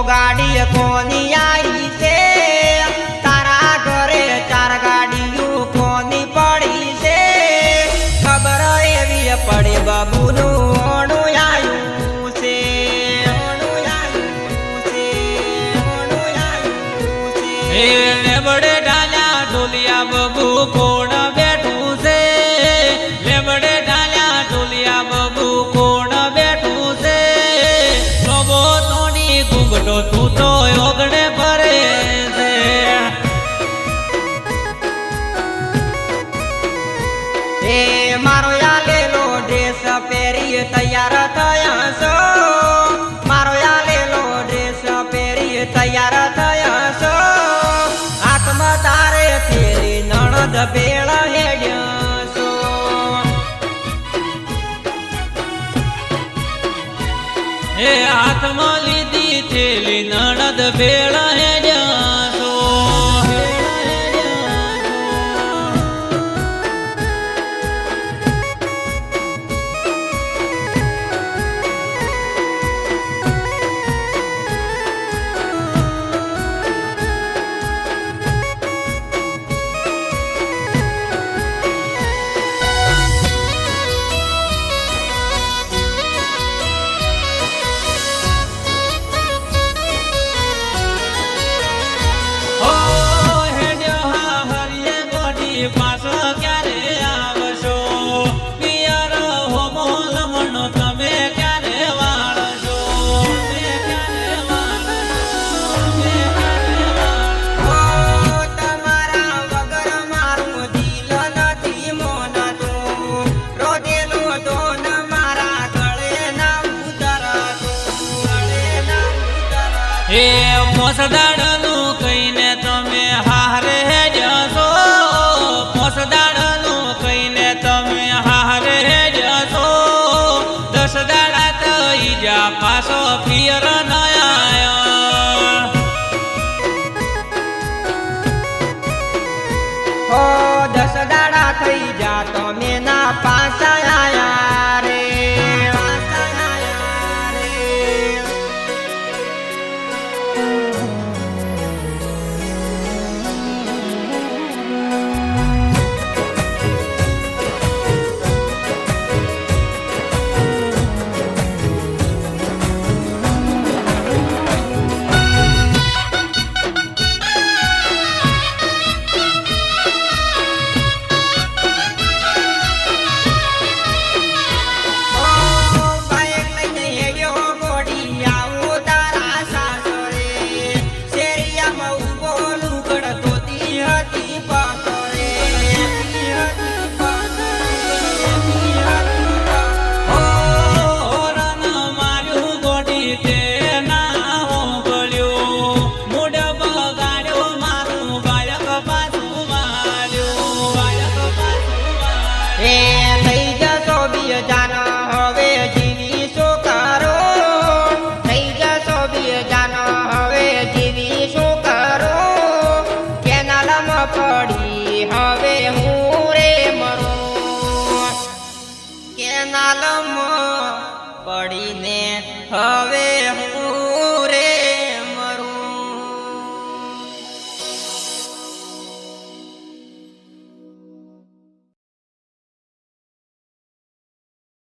ગાડી કોની આવી છે તારા ઘરે 4 ગાડીઓ કોની પડી છે ખબર એવી પડે બાબુનું ઓણું આવ્યું છે લેબડે ઢાલ્યા ઢોલિયા બબુ કોણ બેઠું છે લેબડે ઢાલ્યા ઢોલિયા બબુ કોણ બેઠું છે લોબો તોડી ઘૂંઘટો તું તો ઓગણે ભરે છે એ મારો આલેલો ડ્રેસ પહેરી તૈયાર થયા છો મારો આલેલો ડ્રેસ પહેરી તૈયાર થયા છો હાથમાં તારે થેલી નણદ ભેળ હેડ્યા છો એ હાથમાં લીધી થેલી નણદ ભેળ હેડ્યા છો પાછો ક્યારે આવશો પિયર હોમો લમણો તમે ક્યારે વાળશો તમારા વગર મારું દિલ નથી મોનતું રોધેલું ધોન મારા ગળે ના ઉતરતું એ મોસદાડનું કહીને તમે હારે જશો મોસદાડનું કહીને તમે હારે જશો 10 દાડા થઈ જા પાછો પિયર ન આયો 10 દાડા થઈ જા તમે ના પાછા આયા રે પડી હવે હું રે મરું કેનાલમાં પડીને હવે હું